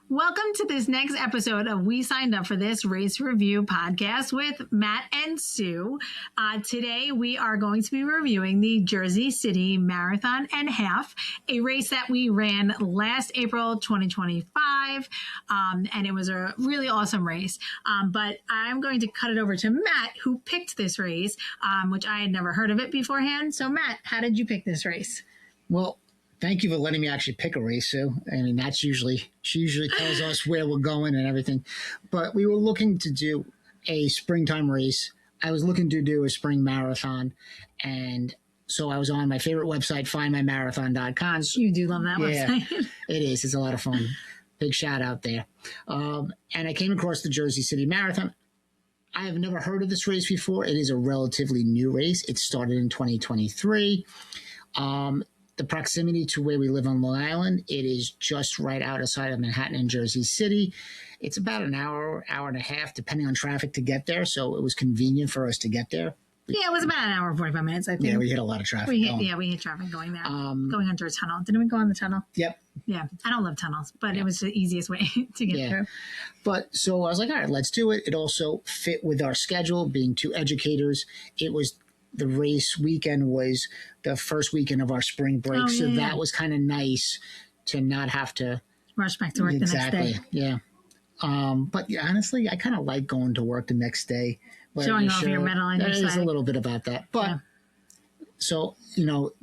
Welcome to this next episode of We Signed Up for This Race Review podcast with Matt and Sue. Today we are going to be reviewing the Jersey City Marathon and Half, a race that we ran last April 2025, and it was a really awesome race. But I'm going to cut it over to Matt, who picked this race, which I had never heard of it beforehand. So Matt, how did you pick this race? Well, thank you for letting me actually pick a race, Sue. I mean, she usually tells us where we're going and everything. But we were looking to do a springtime race. I was looking to do a spring marathon. And so I was on my favorite website, findmymarathon.com. You do love that website. It is. It's a lot of fun. Big shout out there. And I came across the Jersey City Marathon. I have never heard of this race before. It is a relatively new race. It started in 2023. The proximity to where we live on Long Island, it is just right outside of Manhattan and Jersey City. It's about an hour, hour and a half, depending on traffic to get there. So it was convenient for us to get there. Yeah, it was about an hour and 45 minutes, I think. Yeah, we hit a lot of traffic. We hit traffic going there, going under a tunnel. Didn't we go on the tunnel? Yep. Yeah, I don't love tunnels, but It was the easiest way to get through. But so I was like, all right, let's do it. It also fit with our schedule, being two educators. The race weekend was the first weekend of our spring break. That was kind of nice to not have to rush back to work the next day. Yeah. But honestly, I kind of like going to work the next day. Showing off your medal on your side. There's a little bit about that. But so,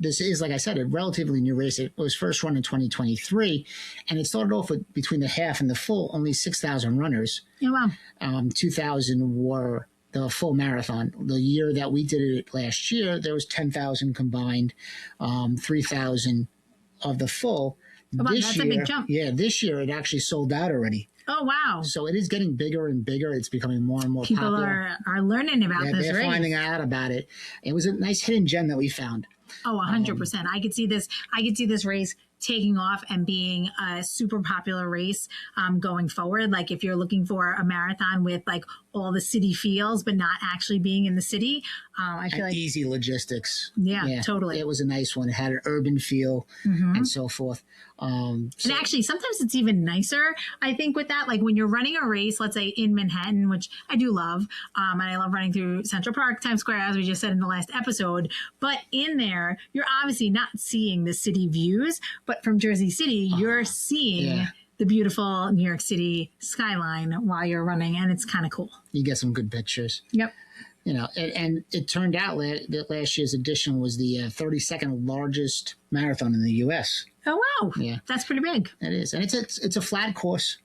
this is, like I said, a relatively new race. It was first run in 2023, and it started off with between the half and the full, only 6,000 runners. Oh, wow. 2,000 were the full marathon. The year that we did it last year, there was 10,000 combined, 3,000 of the full. That's a big jump. Yeah, this year it actually sold out already. Oh, wow. So it is getting bigger and bigger. It's becoming more and more popular. People are learning about this race. They're finding out about it. It was a nice hidden gem that we found. Oh, 100%. I could see this race taking off and being a super popular race going forward. Like if you're looking for a marathon with like all the city feels, but not actually being in the city, I feel like easy logistics. Yeah, totally. It was a nice one. It had an urban feel and so forth. And actually, sometimes it's even nicer, I think, with that. Like when you're running a race, let's say in Manhattan, which I do love, and I love running through Central Park, Times Square, as we just said in the last episode. But in there, you're obviously not seeing the city views, but from Jersey City, you're seeing the beautiful New York City skyline while you're running, and it's kind of cool. You get some good pictures. Yep. And it turned out that last year's edition was the 32nd largest marathon in the U.S. Oh, wow. Yeah. That's pretty big. It is. And it's a flat course.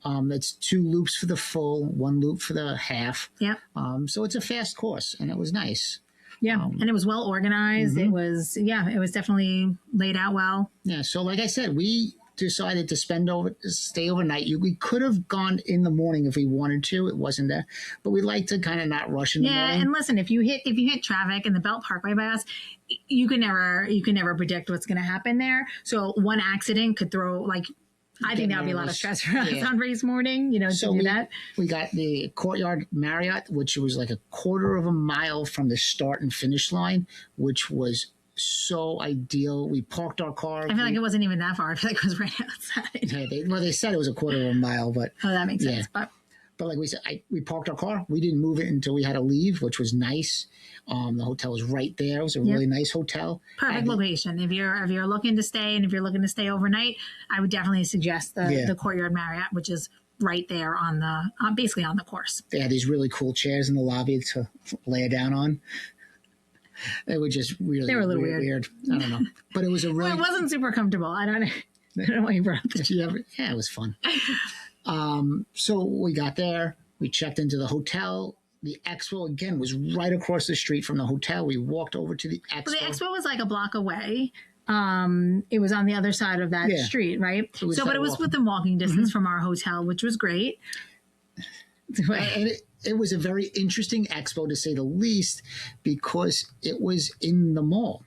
It's 2 loops for the full, 1 loop for the half. Yeah. So it's a fast course, and it was nice. Yeah. And it was well organized. It was definitely laid out well. Yeah. So like I said, we decided to stay overnight. We could have gone in the morning if we wanted to. It wasn't there, but we like to kind of not rush in the morning. Yeah, and listen, if you hit traffic in the Belt Parkway by us, you can never predict what's going to happen there. So one accident could throw I think that would be a lot of stress for us on race morning, to do that. We got the Courtyard Marriott, which was like a quarter of a mile from the start and finish line, which was so ideal. We parked our car. I feel like it wasn't even that far. I feel like it was right outside. They said it was a quarter of a mile, but that makes sense. But like we said, we parked our car. We didn't move it until we had to leave, which was nice. The hotel was right there. It was a really nice hotel. Perfect location. If you're looking to stay and if you're looking to stay overnight, I would definitely suggest the Courtyard Marriott, which is right there on basically on the course. They had these really cool chairs in the lobby to lay down on. They were just really a little weird. I don't know, but it was a really. Well, it wasn't super comfortable. I don't know why you brought it. Yeah, it was fun. So we got there. We checked into the hotel. The expo, again, was right across the street from the hotel. We walked over to the expo. Well, the expo was like a block away. It was on the other side of that street, right? But it was within walking distance from our hotel, which was great. And it was a very interesting expo, to say the least, because it was in the mall.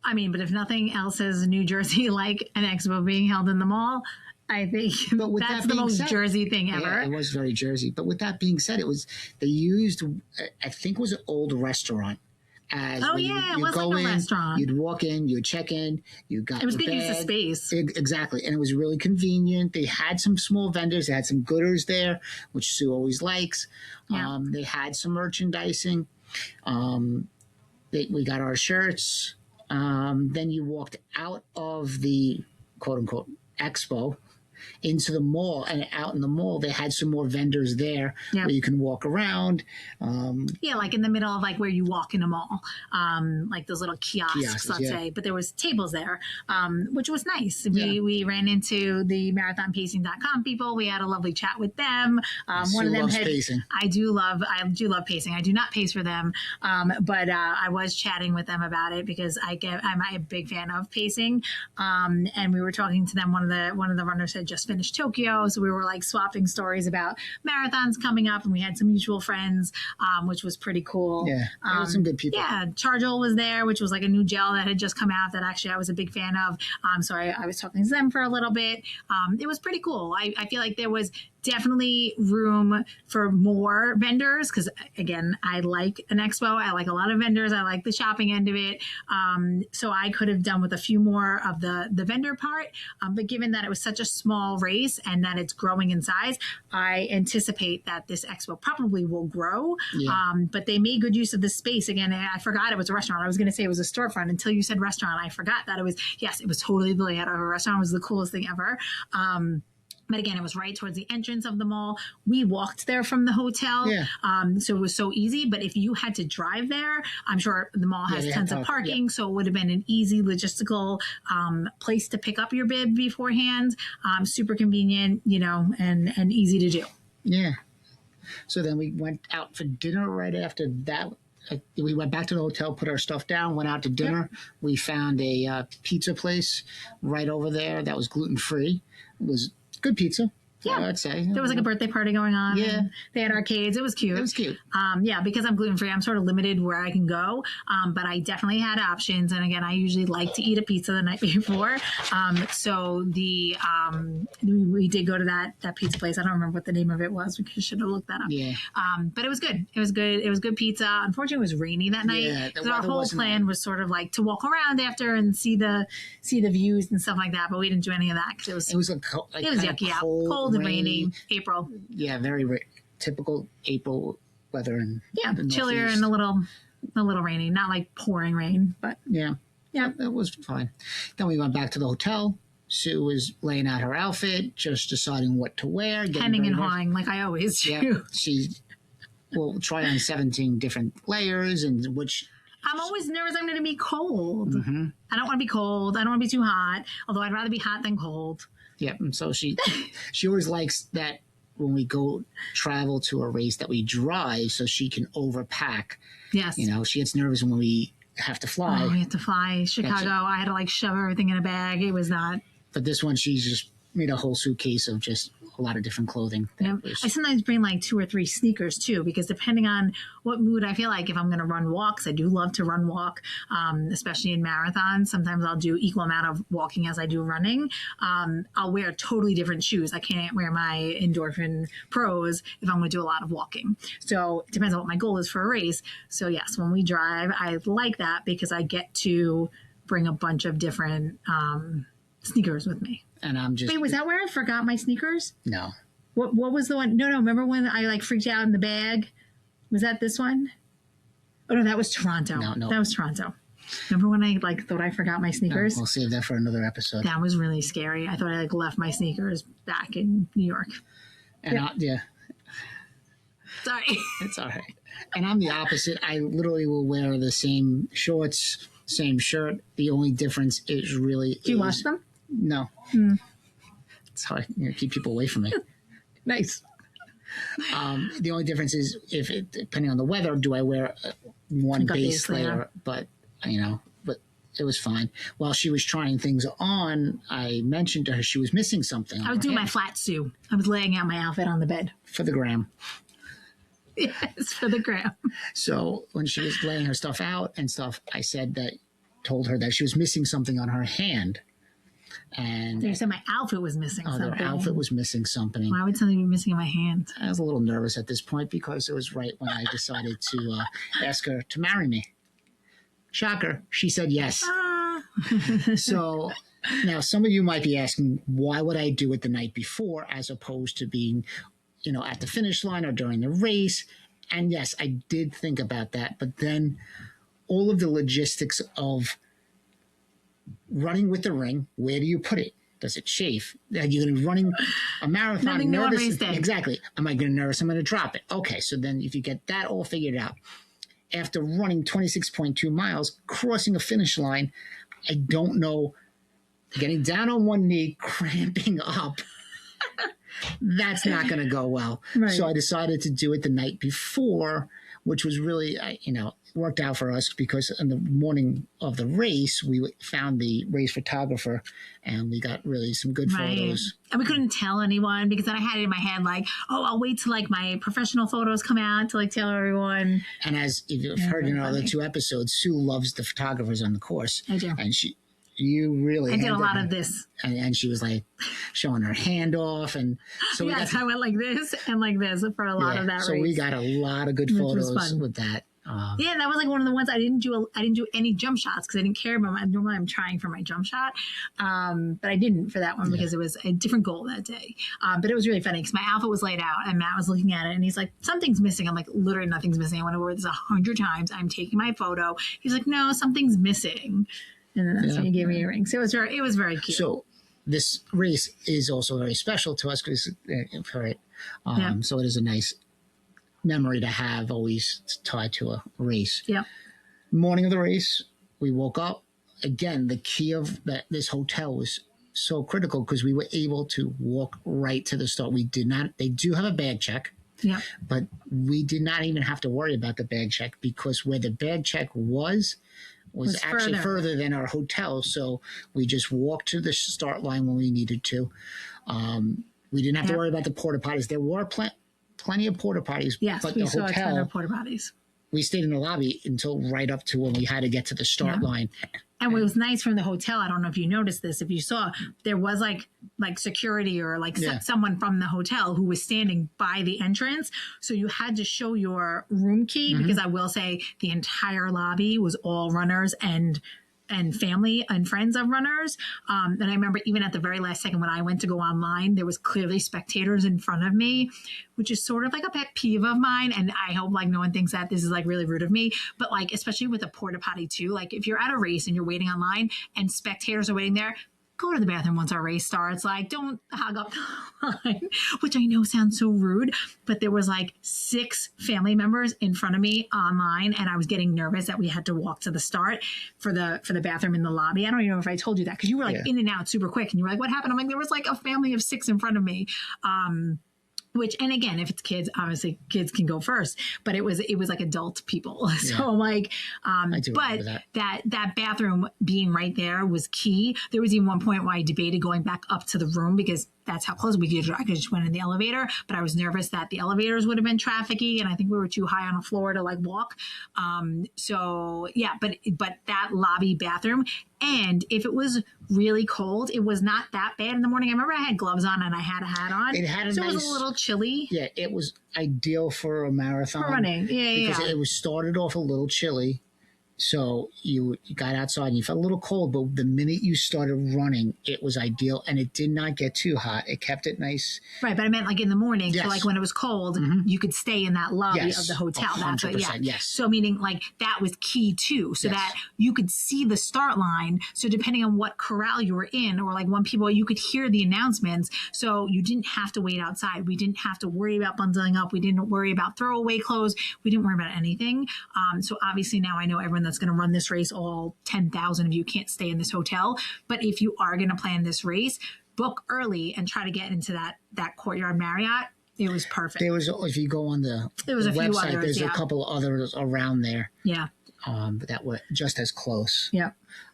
I mean, but if nothing else is New Jersey like an expo being held in the mall, I think that's the most Jersey thing ever. Yeah, it was very Jersey. But with that being said, they used, I think it was an old restaurant As Oh when yeah, it you was go like a in, restaurant. you'd walk in, you'd check in, you got It was your good use of bag. space. Exactly, and it was really convenient. They had some small vendors. They had some gooders there, which Sue always likes. Yeah. They had some merchandising. We got our shirts. Then you walked out of the quote unquote expo into the mall, and out in the mall they had some more vendors there Yeah. where you can walk around. Yeah, like in the middle of like where you walk in a mall, like those little kiosks, let's yeah. say. But there was tables there, which was nice. Yeah. We ran into the marathonpacing.com people. We had a lovely chat with them. One of them loves had pacing. I do love pacing. I do not pace for them, but I was chatting with them about it because I'm a big fan of pacing. And we were talking to them. One of the runners had just finished Tokyo, so we were like swapping stories about marathons coming up, and we had some mutual friends, which was pretty cool. Yeah, there were some good people. Yeah, Chargel was there, which was like a new gel that had just come out that actually I was a big fan of. So I was talking to them for a little bit. It was pretty cool. I feel like there was definitely room for more vendors because, again, I like an expo. I like a lot of vendors. I like the shopping end of it. So I could have done with a few more of the vendor part. But given that it was such a small race and that it's growing in size, I anticipate that this expo probably will grow. Yeah. But they made good use of the space. Again, I forgot it was a restaurant. I was going to say it was a storefront until you said restaurant. I forgot that it was, yes, it was totally the layout of a restaurant. It was the coolest thing ever. But again, it was right towards the entrance of the mall. We walked there from the hotel. Yeah. So it was so easy. But if you had to drive there, I'm sure the mall has tons of parking. Yeah. So it would have been an easy logistical place to pick up your bib beforehand. Super convenient, and easy to do. Yeah. So then we went out for dinner right after that. We went back to the hotel, put our stuff down, went out to dinner. Yep. We found a pizza place right over there that was gluten-free. It was good pizza. Yeah, I'd say. There was like a birthday party going on. Yeah. They had arcades. It was cute. It was cute. Yeah, because I'm gluten-free, I'm sort of limited where I can go. But I definitely had options. And again, I usually like to eat a pizza the night before. So we did go to that pizza place. I don't remember what the name of it was. We should have looked that up. Yeah. But it was good. It was good. It was good pizza. Unfortunately, it was rainy that night. Yeah, so our whole plan was sort of like to walk around after and see the views and stuff like that. But we didn't do any of that because it was yucky out, cold and rainy. April. Yeah, very typical April weather. And chillier and a little rainy, not like pouring rain, but yeah, it was fine. Then we went back to the hotel. Sue was laying out her outfit, just deciding what to wear, hemming and hawing like I always do. Yeah, she will try on 17 different layers and which. I'm always nervous I'm going to be cold. Mm-hmm. I don't want to be cold. I don't want to be too hot, although I'd rather be hot than cold. Yep. And so she always likes that when we go travel to a race that we drive so she can overpack. Yes. She gets nervous when we have to fly. Oh, we have to fly. Chicago, I had to shove everything in a bag. It was not. But this one, she's just made a whole suitcase of just a lot of different clothing. Yep. I sometimes bring 2 or 3 sneakers too, because depending on what mood I feel like, if I'm going to run walks, I do love to run walk, especially in marathons. Sometimes I'll do equal amount of walking as I do running. I'll wear totally different shoes. I can't wear my Endorphin Pros if I'm going to do a lot of walking. So it depends on what my goal is for a race. So yes, when we drive, I like that because I get to bring a bunch of different sneakers with me. And I'm just... Wait, was that where I forgot my sneakers? No. What was the one? No. Remember when I freaked out in the bag? Was that this one? Oh no, that was Toronto. No. That was Toronto. Remember when I thought I forgot my sneakers? No, we'll save that for another episode. That was really scary. I thought I left my sneakers back in New York. And Sorry. It's all right. And I'm the opposite. I literally will wear the same shorts, same shirt. The only difference is really... Do you wash them? No. It's hard. Keep people away from me. Nice. The only difference is depending on the weather, do I wear one base layer? But it was fine. While she was trying things on, I mentioned to her she was missing something. I was doing my flat Sue. I was laying out my outfit on the bed. For the gram. Yes, for the gram. So when she was laying her stuff out and stuff, I told her that she was missing something on her hand. And you said my outfit was missing something. Her outfit was missing something. Why would something be missing in my hand? I was a little nervous at this point because it was right when I decided to ask her to marry me. Shocker, she said yes. Ah. So now some of you might be asking, why would I do it the night before as opposed to being, at the finish line or during the race? And yes, I did think about that, but then all of the logistics of running with the ring, where do you put it? Does it chafe? Are you going to be running a marathon? Nothing new on race day. Exactly. Am I going to nervous? I'm going to drop it. Okay, so then if you get that all figured out, after running 26.2 miles, crossing a finish line, I don't know, getting down on one knee, cramping up, that's not going to go well. Right. So I decided to do it the night before, which was really, worked out for us because in the morning of the race, we found the race photographer and we got really some good photos. And we couldn't tell anyone because then I had it in my head like, oh, I'll wait till like my professional photos come out to like tell everyone. And as you've heard in our other 2 episodes, Sue loves the photographers on the course. I do. And you really I did a lot of this. And she was like showing her hand off. And so yes, I went like this and like this for a lot of that race. So we got a lot of good photos with that. Yeah, that was like one of the ones I didn't do any jump shots because I didn't care about normally I'm trying for my jump shot. But I didn't for that one because it was a different goal that day. But it was really funny because my outfit was laid out and Matt was looking at it and he's like, something's missing. I'm like, literally nothing's missing. I went over this 100 times. I'm taking my photo. He's like, no, something's missing. And then that's when he gave me a ring. So it was very cute. So this race is also very special to us because so it is a nice memory to have always tied to a race. Yeah. Morning of the race, we woke up. Again, the key of this hotel was so critical because we were able to walk right to the start. They do have a bag check. Yeah. But we did not even have to worry about the bag check because where the bag check was actually further than our hotel. So we just walked to the start line when we needed to. We didn't have to worry about the porta potties. There were plenty of porta potties. Yes, but we the saw hotel, a ton of porta potties. We stayed in the lobby until right up to when we had to get to the start line. And what was nice from the hotel, I don't know if you noticed this, if you saw, there was like security or someone from the hotel who was standing by the entrance. So you had to show your room key because I will say the entire lobby was all runners and family and friends of runners. And I remember even at the very last second when I went to go online, there was clearly spectators in front of me, which is sort of like a pet peeve of mine. And I hope like no one thinks that this is like really rude of me, but like, especially with a porta potty too, like if you're at a race and you're waiting online and spectators are waiting there, go to the bathroom once our race starts. Like, don't hog up the line, which I know sounds so rude, but there was like 6 family members in front of me online, and I was getting nervous that we had to walk to the start for the bathroom in the lobby. I don't even know if I told you that because you were like in and out super quick, and you were like, "What happened?" I'm like, "There was like a family of 6 in front of me." And again, if it's kids, obviously kids can go first, but it was like adult people. So I'm like, but that bathroom being right there was key. There was even one point where I debated going back up to the room because that's how close we could. I could just went in the elevator, but I was nervous that the elevators would have been trafficky, and I think we were too high on a floor to like walk. But that lobby bathroom, and if it was really cold, it was not that bad in the morning. I remember I had gloves on and I had a hat on. It was a little chilly. Yeah, it was ideal for a marathon. For running, because it was started off a little chilly. So you got outside and you felt a little cold, but the minute you started running, it was ideal, and it did not get too hot. It kept it nice. Right, but I meant like in the morning, so like when it was cold, you could stay in that lobby of the hotel. 100%, yes. So meaning like that was key too, so that you could see the start line. So depending on what corral you were in, or like when people, you could hear the announcements. So you didn't have to wait outside. We didn't have to worry about bundling up. We didn't worry about throwaway clothes. We didn't worry about anything. So obviously now I know everyone that's going to run this race, all 10,000 of you can't stay in this hotel. But if you are going to plan this race, book early and try to get into that Courtyard Marriott. It was perfect. There was, if you go on the website, few others, there's a couple others around there. Yeah. That were just as close. Yeah.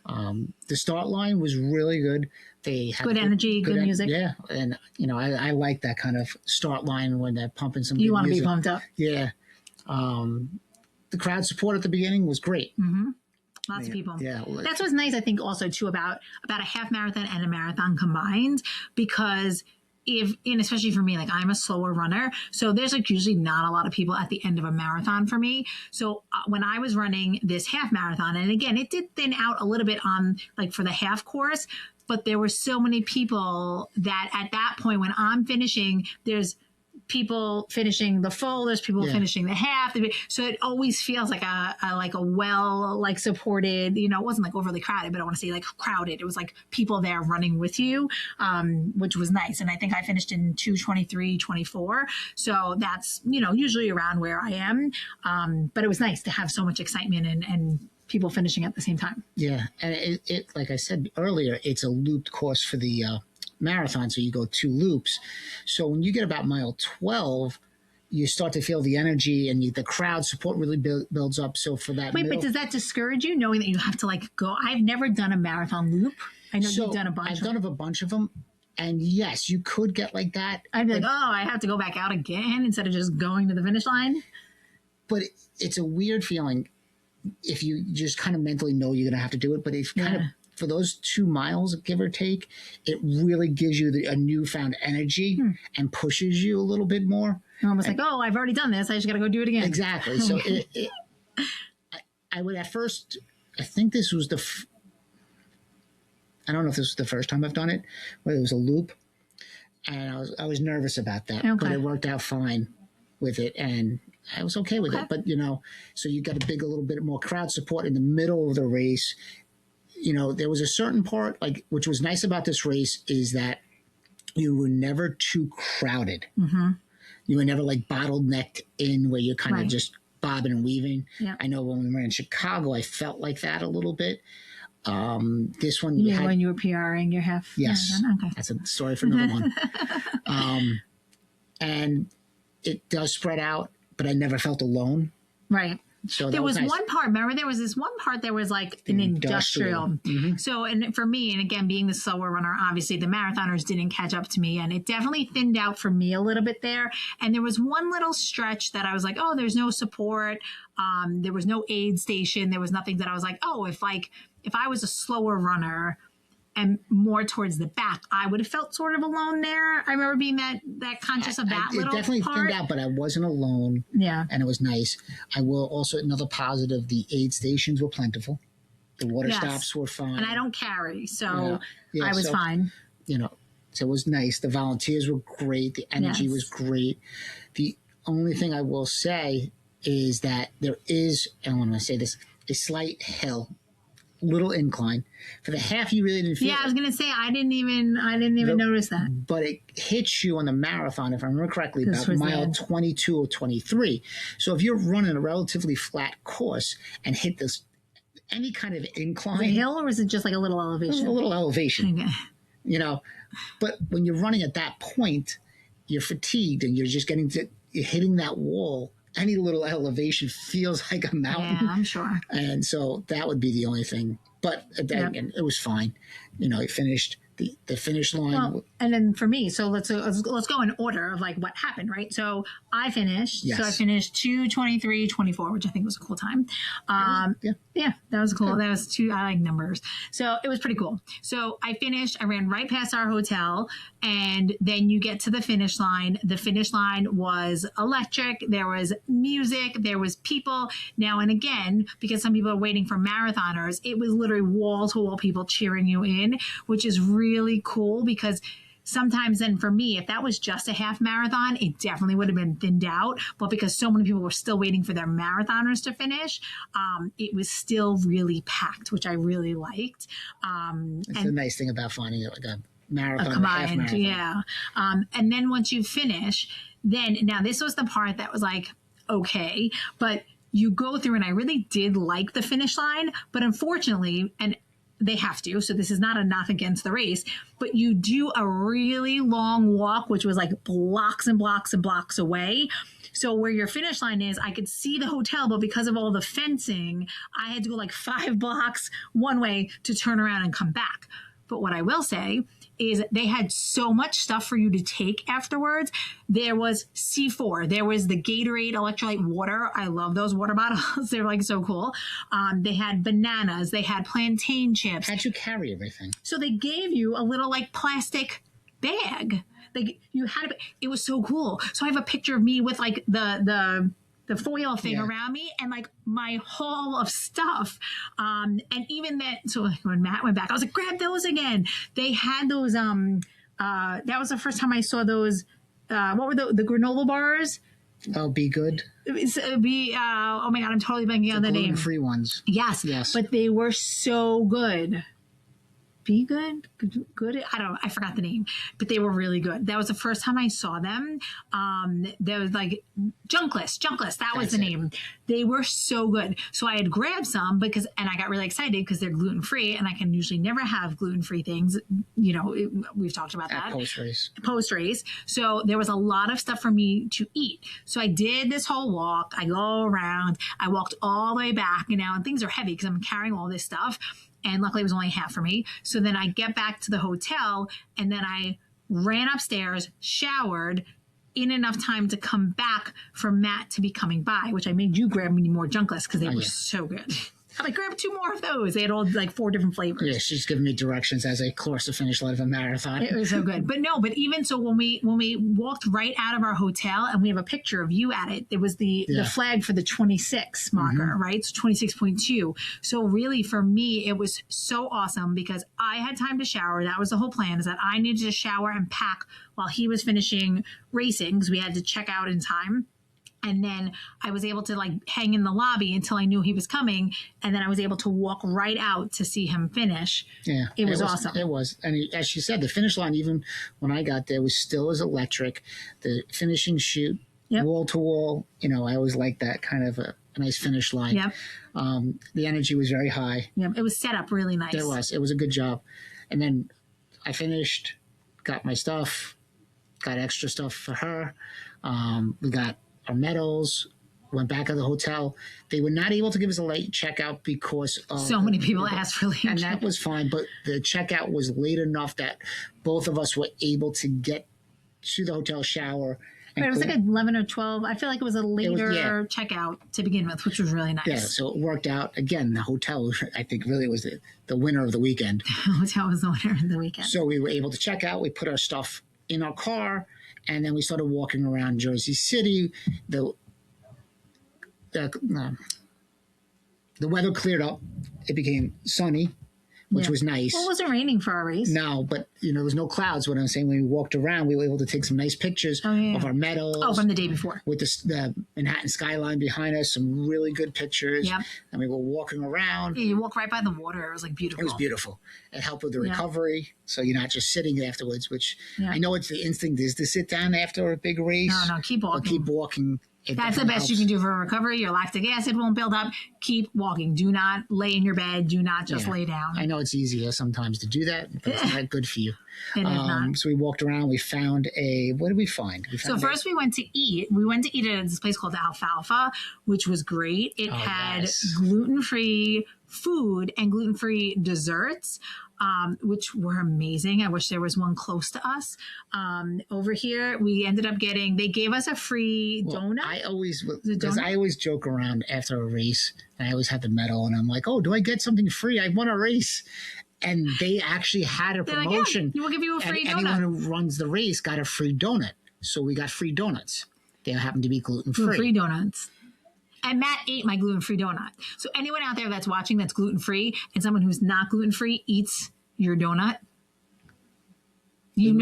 The start line was really good. They had good energy, good music. Yeah. And, I like that kind of start line when they're pumping some You good want music. to be pumped up. Yeah. The crowd support at the beginning was great. Mm-hmm. Lots of people. Yeah. That's what's nice, I think, also, too, about a half marathon and a marathon combined, because and especially for me, like I'm a slower runner, so there's like usually not a lot of people at the end of a marathon for me. So when I was running this half marathon, and again, it did thin out a little bit on like for the half course, but there were so many people that at that point when I'm finishing, there's people finishing the full, there's people finishing the half, so it always feels like a well like supported, it wasn't like overly crowded, but I want to say like crowded. It was like people there running with you, which was nice. And I think I finished in 2:23:24, so that's usually around where I am, but it was nice to have so much excitement and people finishing at the same time. Yeah, and it like I said earlier, it's a looped course for the marathon, so you go 2 loops. So when you get about mile 12, you start to feel the energy and the crowd support really builds up. So for that, but does that discourage you knowing that you have to like go? I've never done a marathon loop. I know you've done a bunch. I've done a bunch of them, and yes, you could get like that. I'd be like, I have to go back out again instead of just going to the finish line. But it's a weird feeling if you just kind of mentally know you're going to have to do it. But it's kind of for those 2 miles, give or take, it really gives you a newfound energy and pushes you a little bit more. You're almost like, I've already done this. I just got to go do it again. Exactly. So I would at first, I think this was I don't know if this was the first time I've done it, where it was a loop. And I was nervous about that, but it worked out fine with it. And I was okay with it. But, so you got a little bit more crowd support in the middle of the race. There was a certain part, which was nice about this race, is that you were never too crowded. Mm-hmm. You were never like bottlenecked in where you're kind of just bobbing and weaving. Yeah. I know when we were in Chicago, I felt like that a little bit. This one, when you were PRing your half. Yes, that's a story for another one. And it does spread out, but I never felt alone. Right. So there was nice. one part, remember there was this one part that was like an industrial. Mm-hmm. So, and for me, and again, being the slower runner, obviously the marathoners didn't catch up to me, and it definitely thinned out for me a little bit there. And there was one little stretch that I was like, there's no support. There was no aid station. There was nothing that I was like, if I was a slower runner and more towards the back, I would have felt sort of alone there. I remember being that conscious of that little part. It definitely thinned out, but I wasn't alone. Yeah. And it was nice. I will also, another positive, the aid stations were plentiful. The water stops were fine. And I don't carry, so I was fine. So it was nice. The volunteers were great. The energy was great. The only thing I will say is that there is, and I want to say this, a slight hill, little incline. For the half, you really didn't feel it. I was going to say, I didn't even notice that. But it hits you on the marathon, if I remember correctly, about mile 22 or 23. So if you're running a relatively flat course and hit this, any kind of incline. The hill, or is it just like a little elevation? A little elevation. Okay. But when you're running at that point, you're fatigued and you're just you're hitting that wall. Any little elevation feels like a mountain. Yeah, I'm sure. And so that would be the only thing. But again, it was fine. It finished the finish line. Well, and then for me, so let's go in order of like what happened, right? So I finished. Yes. So I finished 2:23:24, which I think was a cool time. Yeah, that was cool. That was two. I like numbers, so it was pretty cool. So I finished. I ran right past our hotel, and then you get to the finish line. The finish line was electric. There was music. There was people. Now and again, because some people are waiting for marathoners, it was literally wall to wall people cheering you in, which is really cool because sometimes then for me, if that was just a half marathon, it definitely would have been thinned out. But because so many people were still waiting for their marathoners to finish, it was still really packed, which I really liked. That's the nice thing about finding like a marathon, combined, a half marathon. Yeah. And then once you finish, now this was the part that was like, okay, but you go through, and I really did like the finish line, but unfortunately, and they have to, so this is not a knock against the race, but you do a really long walk, which was like blocks and blocks and blocks away. So where your finish line is, I could see the hotel, but because of all the fencing, I had to go like 5 blocks one way to turn around and come back. But what I will say is they had so much stuff for you to take afterwards. There was C4. There was the Gatorade electrolyte water. I love those water bottles. They're like so cool. They had bananas. They had plantain chips. How'd you carry everything? So they gave you a little like plastic bag Like you had it was so cool. So I have a picture of me with like the foil thing around me and like my haul of stuff. And even that, so when Matt went back, I was like, grab those again. They had those, that was the first time I saw those, what were the granola bars? Oh, Be Good. Oh my God, I'm totally blanking on the name. Gluten-free ones. Yes. But they were so good. Be Good? Good? I don't know. I forgot the name, but they were really good. That was the first time I saw them. There was like Junkless. That was the name. They were so good. So I had grabbed some and I got really excited because they're gluten free and I can usually never have gluten free things. You know, we've talked about that. Post race. So there was a lot of stuff for me to eat. So I did this whole walk. I go around. I walked all the way back, and things are heavy because I'm carrying all this stuff. And luckily it was only half for me. So then I get back to the hotel and then I ran upstairs, showered in enough time to come back for Matt to be coming by, which I made you grab me more Junkless because they were so good. I'm like, grab 2 more of those. They had all like 4 different flavors. Yeah, she's giving me directions as I course the finish line of a marathon. It was so good. But even so when we walked right out of our hotel and we have a picture of you at it, it was the flag for the 26 marker, right? So 26.2. So really for me, it was so awesome because I had time to shower. That was the whole plan, is that I needed to shower and pack while he was finishing racing because we had to check out in time. And then I was able to like hang in the lobby until I knew he was coming. And then I was able to walk right out to see him finish. Yeah. It was awesome. It was. And as she said, the finish line, even when I got there, was still as electric. The finishing chute, wall to wall, I always like that kind of a nice finish line. Yep. The energy was very high. Yep. It was set up really nice. It was. It was a good job. And then I finished, got my stuff, got extra stuff for her. We got our medals, went back to the hotel. They were not able to give us a late checkout because of so many people asked for late and that was fine, but the checkout was late enough that both of us were able to get to the hotel, shower. But it was like 11 or 12. I feel like it was a later checkout to begin with, which was really nice. Yeah, so it worked out. Again, the hotel, I think, really was the winner of the weekend. The hotel was the winner of the weekend. So we were able to check out. We put our stuff in our car, and then we started walking around Jersey City. The weather cleared up. It became sunny, which was nice. Well, it wasn't raining for our race. No, but there was no clouds. What I'm saying, when we walked around, we were able to take some nice pictures of our medals. Oh, from the day before. With the Manhattan skyline behind us, some really good pictures. Yep. And we were walking around. Yeah, you walk right by the water. It was like beautiful. It was beautiful. It helped with the recovery, so you're not just sitting afterwards, which I know it's the instinct is to sit down after a big race. No, keep walking. But keep walking. That's the best you can do for recovery. Your lactic acid won't build up. Keep walking. Do not lay in your bed. Do not just lay down. I know it's easier sometimes to do that, but it's not good for you. It is not. So we walked around. We found what did we find? First we went to eat. We went to eat at this place called Alfalfa, which was great. It had gluten-free food and gluten-free desserts. Which were amazing. I wish there was one close to us. Over here, we ended up they gave us a free donut. I always joke around after a race, and I always have the medal, and I'm like, oh, do I get something free? I won a race. And they actually had a promotion. Like, we'll give you a free donut. Anyone who runs the race got a free donut. So we got free donuts. They happened to be gluten-free. Free donuts. And Matt ate my gluten-free donut. So anyone out there that's watching that's gluten-free and someone who's not gluten-free eats your donut, in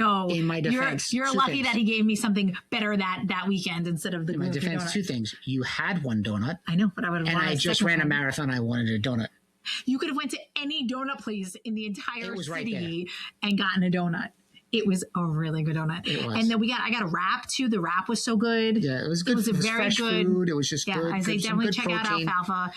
my defense, you're lucky that he gave me something better that weekend instead of the gluten-free donut. In my defense, 2 things. You had 1 donut. I know, but I would have. And I just ran a marathon. I wanted a donut. You could have went to any donut place in the entire city and gotten a donut. It was a really good donut. It was. And then I got a wrap too. The wrap was so good. Yeah, it was good. It was very good Food. It was just good. I say definitely check out Alfalfa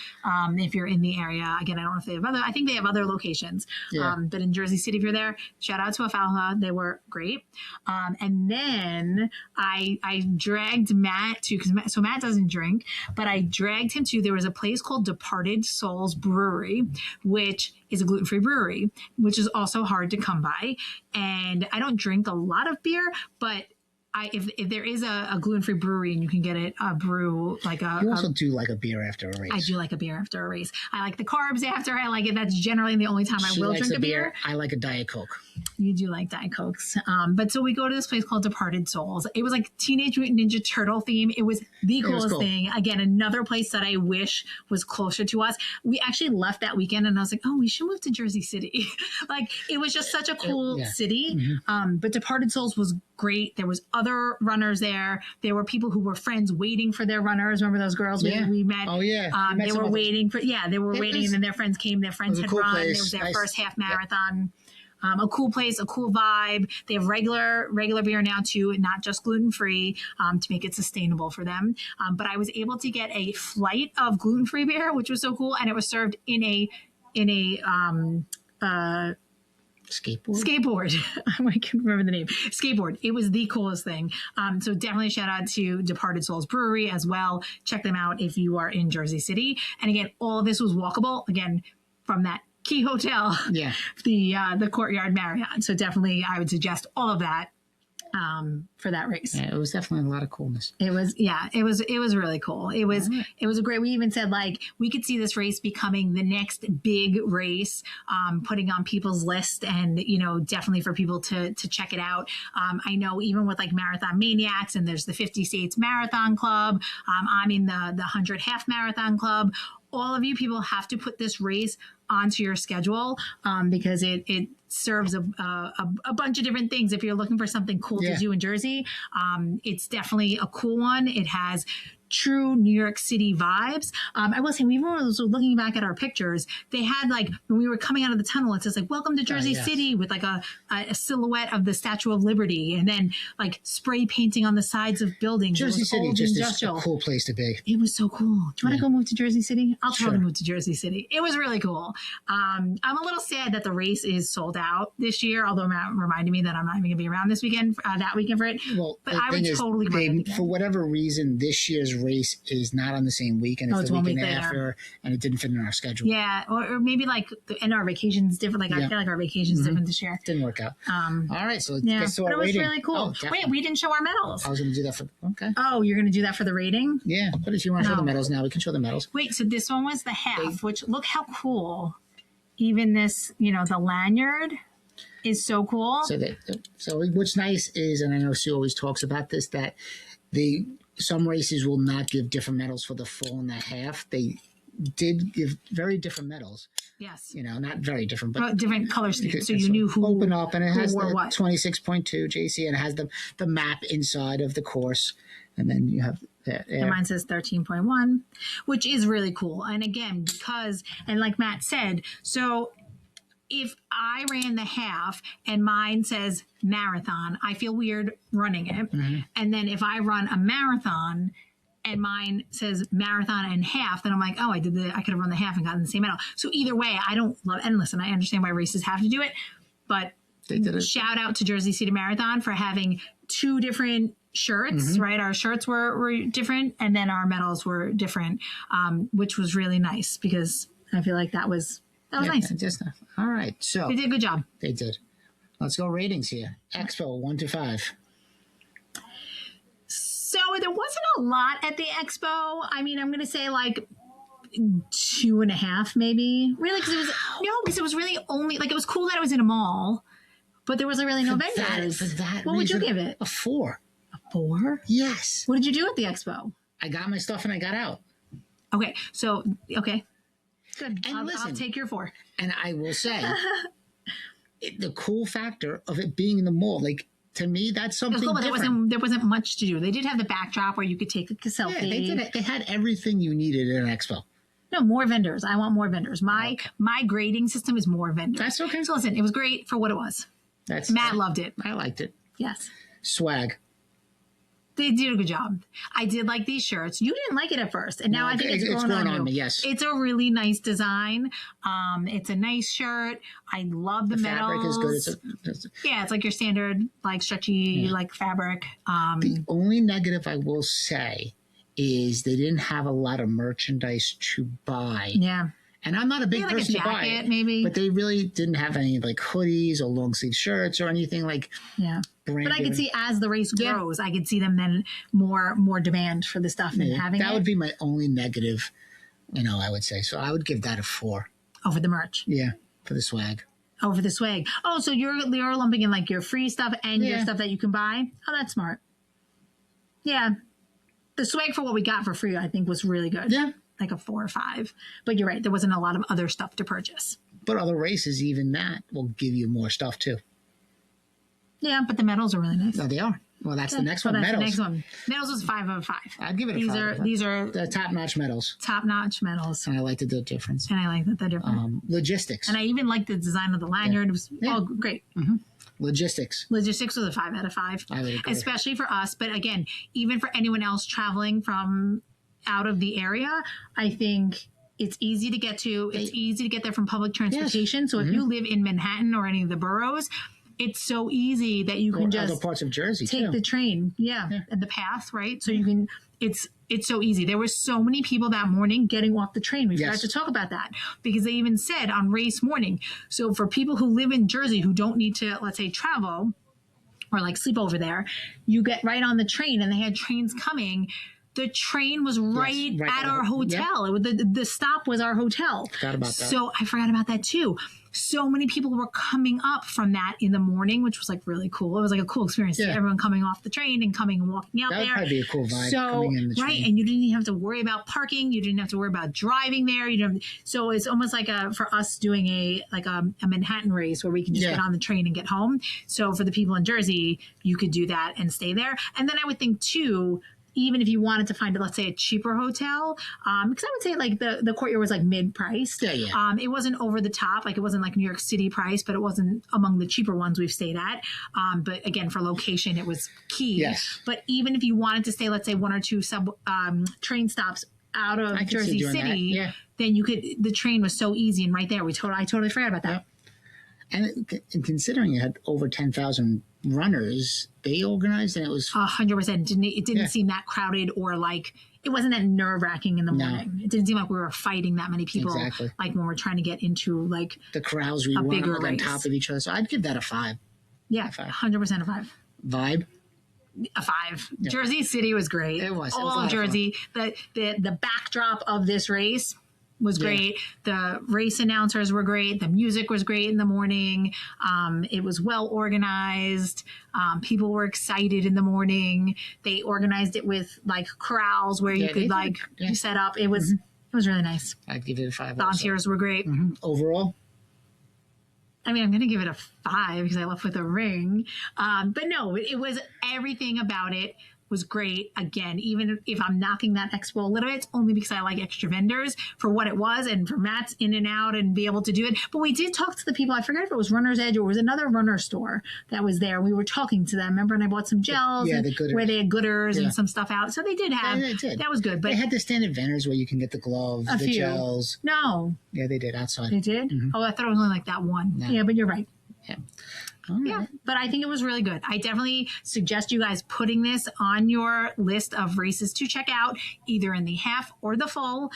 if you're in the area. Again, I don't know if they have I think they have other locations. Yeah. But in Jersey City, if you're there, shout out to Alfalfa. They were great. And then I dragged Matt to, so Matt doesn't drink, but I dragged him to, there was a place called Departed Soles Brewery, which is a gluten-free brewery, which is also hard to come by. And I don't drink a lot of beer, but if there is a gluten-free brewery and you can get it a brew like You also do like a beer after a race. I do like a beer after a race. I like the carbs after. I like it. That's generally the only time I will drink a beer. I like a Diet Coke. You do like Diet Cokes. But so we go to this place called Departed Soles. It was like Teenage Mutant Ninja Turtle theme. It was the coolest thing. Again, another place that I wish was closer to us. We actually left that weekend and I was like, oh, we should move to Jersey City. Like it was just such a cool city. Mm-hmm. But Departed Soles was great. There was other runners there. There were people who were friends waiting for their runners. Remember those girls we met? Oh yeah. They were waiting for they were waiting and then their friends came. Their friends had run. It was their first half marathon. A cool place, a cool vibe. They have regular beer now too, not just gluten-free, to make it sustainable for them. But I was able to get a flight of gluten-free beer, which was so cool, and it was served in a skateboard. I can't remember the name. Skateboard. It was the coolest thing. So definitely shout out to Departed Soles Brewery as well. Check them out if you are in Jersey City. And again, all of this was walkable again from that Key Hotel, the Courtyard Marriott. So definitely, I would suggest all of that for that race. Yeah, it was definitely a lot of coolness. It was really cool. It was a great. We even said like we could see this race becoming the next big race, putting on people's list, and definitely for people to check it out. I know even with like Marathon Maniacs, and there's the 50 States Marathon Club. I'm in the 100 Half Marathon Club. All of you people have to put this race onto your schedule because it serves a bunch of different things. If you're looking for something cool to do in Jersey, it's definitely a cool one. It has true New York City vibes. I will say, we were looking back at our pictures. They had like, when we were coming out of the tunnel, it says like, welcome to Jersey City with like a silhouette of the Statue of Liberty and then like spray painting on the sides of buildings. Jersey City just is a cool place to be. It was so cool. Do you want to go move to Jersey City? I'll totally move to Jersey City. It was really cool. I'm a little sad that the race is sold out this year, although Matt reminded me that I'm not even going to be around this weekend, that weekend for it. Well, but I would totally run it for whatever reason, this year's race is not on the same week, and it's the weekend after, and it didn't fit in our schedule. Yeah, or maybe like and our vacation's different. Like I feel like our vacation's different this year. Didn't work out. All right, so let's get to but our it was rating. really cool. Wait, we didn't show our medals. I was going to do that for Oh, you're going to do that for the rating? Yeah, but if you want to show the medals now, we can show the medals. Wait, so this one was the half, which look how cool. Even this, the lanyard is so cool. So what's nice is, and I know Sue always talks about this, that some races will not give different medals for the full and the half. They did give very different medals. Yes. Not very different, but different color schemes. So you knew who open up, and it has the what. 26.2 JC, and it has the map inside of the course, and then you have and mine says 13.1, which is really cool. And again, because, and like Matt said, so if I ran the half and mine says marathon, I feel weird running it. Mm-hmm. And then if I run a marathon and mine says marathon and half, then I'm like, oh, I could have run the half and gotten the same medal. So either way, I don't love, and listen, I understand why races have to do it, but they did it. Shout out to Jersey City Marathon for having two different shirts, right? Our shirts were different, and then our medals were different, which was really nice because I feel like that was nice. All right, so they did a good job. They did. Let's go ratings here. Expo 1 to 5. So there wasn't a lot at the expo. I mean, I'm going to say like 2.5, maybe. Really, because it was really only like, it was cool that it was in a mall, but there was really no vendors. For that what would you give it? A 4. A 4? Yes. What did you do at the expo? I got my stuff and I got out. Okay, so good. And I'll take your 4. And I will say, the cool factor of it being in the mall, like, to me, that's something cool, but different. There wasn't much to do. They did have the backdrop where you could take a selfie. Yeah, they did it. They had everything you needed at an expo. No, more vendors. I want more vendors. My grading system is more vendors. That's okay. So listen, it was great for what it was. Matt loved it. I liked it. Yes. Swag. They did a good job. I did like these shirts. You didn't like it at first, and now I think it's grown on me. Yes, it's a really nice design. It's a nice shirt. I love the medals. Fabric is good. It's like your standard, like stretchy, like fabric. The only negative I will say is they didn't have a lot of merchandise to buy. Yeah. And I'm not a big like person a to buy jacket, it, maybe. but they really didn't have any like hoodies or long sleeve shirts or anything like. Yeah. Branded. But I could see as the race grows, I could see them then more demand for the stuff and having that it. would be my only negative, I would say. So I would give that a 4. Oh, for the merch. Yeah, for the swag. Oh, for the swag. Oh, so you're lumping in like your free stuff and your stuff that you can buy. Oh, that's smart. Yeah. The swag for what we got for free, I think, was really good. Yeah. Like a 4 or 5. But you're right. There wasn't a lot of other stuff to purchase. But other races, even that will give you more stuff too. Yeah, but the medals are really nice. No, they are. Well, that's the next one. That's medals. the next one. Medals was 5 out of 5. I'd give it a 5. These are the top-notch medals. Top-notch medals. And I like the difference. And I like that they're different. Logistics. And I even like the design of the lanyard. It was all great. Mm-hmm. Logistics was a 5 out of 5. I would agree. Especially for us. But again, even for anyone else traveling from out of the area, I think it's easy to get to. It's easy to get there from public transportation. Yes. So if you live in Manhattan or any of the boroughs, it's so easy that you can just other parts of Jersey take the train. And the path, right? So you can, it's so easy. There were so many people that morning getting off the train. We forgot to talk about that because they even said on race morning. So for people who live in Jersey who don't need to, let's say, travel or like sleep over there, you get right on the train and they had trains coming. The train was right at our hotel. The stop was our hotel. Forgot about that. So I forgot about that too. So many people were coming up from that in the morning, which was like really cool. It was like a cool experience. Yeah. Everyone coming off the train and coming and walking out there. That would probably be a cool vibe coming in the train. Right. And you didn't even have to worry about parking. You didn't have to worry about driving there. So it's almost like for us doing a Manhattan race where we can just get on the train and get home. So for the people in Jersey, you could do that and stay there. And then I would think too, even if you wanted to find, let's say, a cheaper hotel, because I would say like the courtyard was like mid-priced. Yeah. It wasn't over the top, like it wasn't like New York City price, but it wasn't among the cheaper ones we've stayed at. But again, for location, it was key. Yes. But even if you wanted to stay, let's say 1 or 2 train stops out of Jersey City, then you could. The train was so easy and right there. I totally forgot about that. And considering it had over 10,000 runners, they organized and it was 100%. It didn't seem that crowded or like it wasn't that nerve wracking in the morning. No. It didn't seem like we were fighting that many people. Exactly. Like when we're trying to get into like the corrals, we run on top of each other. So I'd give that a 5. Yeah, 100% a 5. Vibe. A 5. Yeah. Jersey City was great. It was. All of Jersey. The backdrop of this race was great. The race announcers were great. The music was great in the morning. It was well organized. People were excited in the morning. They organized it with like corrals where you could you set up. It was really nice. I'd give it a 5. Volunteers were great. Overall? I mean, I'm going to give it a 5 because I left with a ring. But no, it was everything about it was great. Again, even if I'm knocking that expo a little bit, it's only because I like extra vendors for what it was and for Matt's in and out and be able to do it. But we did talk to the people. I forget if it was Runner's Edge or it was another runner store that was there. We were talking to them. Remember? And I bought some gels where they had gooders and some stuff out. So they did have, that was good. But they had the standard vendors where you can get the gloves, the gels. No. Yeah, they did outside. They did? Oh, I thought it was only like that one. No. Yeah, but you're right. Yeah. Yeah, but I think it was really good. I definitely suggest you guys putting this on your list of races to check out, either in the half or the full.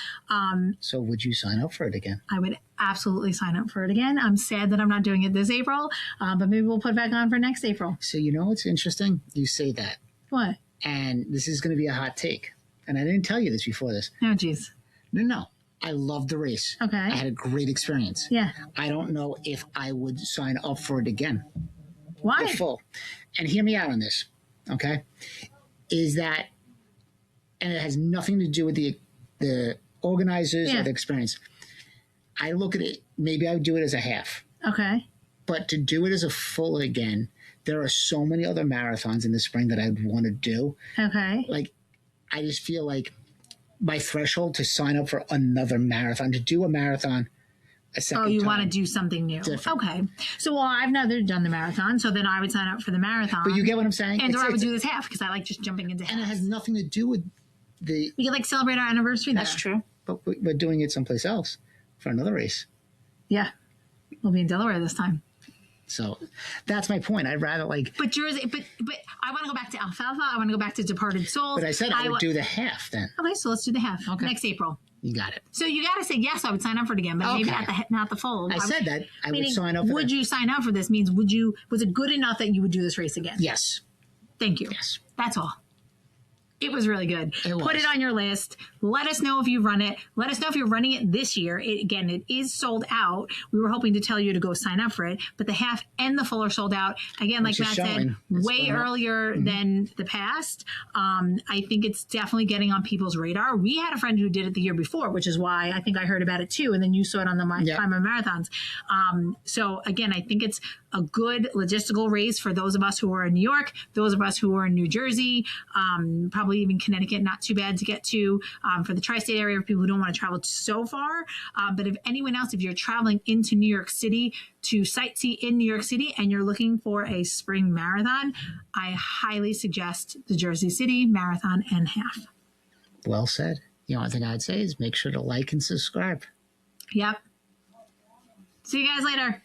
So would you sign up for it again? I would absolutely sign up for it again. I'm sad that I'm not doing it this April, but maybe we'll put it back on for next April. So you know what's interesting? You say that. What? And this is going to be a hot take. And I didn't tell you this before this. Oh, geez. No. I loved the race. Okay. I had a great experience. Yeah. I don't know if I would sign up for it again. Why? The full. And hear me out on this, okay? Is that, and it has nothing to do with the organizers or the experience. I look at it, maybe I would do it as a half. Okay. But to do it as a full again, there are so many other marathons in the spring that I'd want to do. Okay. Like, I just feel like my threshold to sign up for another marathon, to do a marathon a second time. You want to do something new. Different. Okay. So, I've never done the marathon, so then I would sign up for the marathon. But you get what I'm saying? And I would do this half because I like just jumping into half. And it has nothing to do with the... We could celebrate our anniversary there. That's true. But we're doing it someplace else for another race. Yeah. We'll be in Delaware this time. So that's my point. I'd rather But Jersey, but I want to go back to Alfalfa. I want to go back to Departed Soles. But I said I would do the half then. Okay, so let's do the half. Okay. Next April. You got it. So you got to say yes. I would sign up for it again, but maybe Okay. not the full. I said that. I would Meaning, sign up for would that. you sign up for this? Means was it good enough that you would do this race again? Yes. Thank you. Yes. That's all. It was really good. It Put was. it on your list. Let us know if you run it. Let us know if you're running it this year. It is sold out. We were hoping to tell you to go sign up for it, but the half and the full are sold out. Again, like Which is Matt said, showing. It's way going up. earlier than the past. I think it's definitely getting on people's radar. We had a friend who did it the year before, which is why I think I heard about it too. And then you saw it on the Yep. Time of Marathons. So again, I think it's a good logistical race for those of us who are in New York, those of us who are in New Jersey, probably even Connecticut, not too bad to get to, for the tri-state area for people who don't want to travel so far. But if anyone else, if you're traveling into New York City to sightsee in New York City and you're looking for a spring marathon, I highly suggest the Jersey City Marathon and Half. Well said. The only thing I'd say is make sure to like and subscribe. Yep. See you guys later.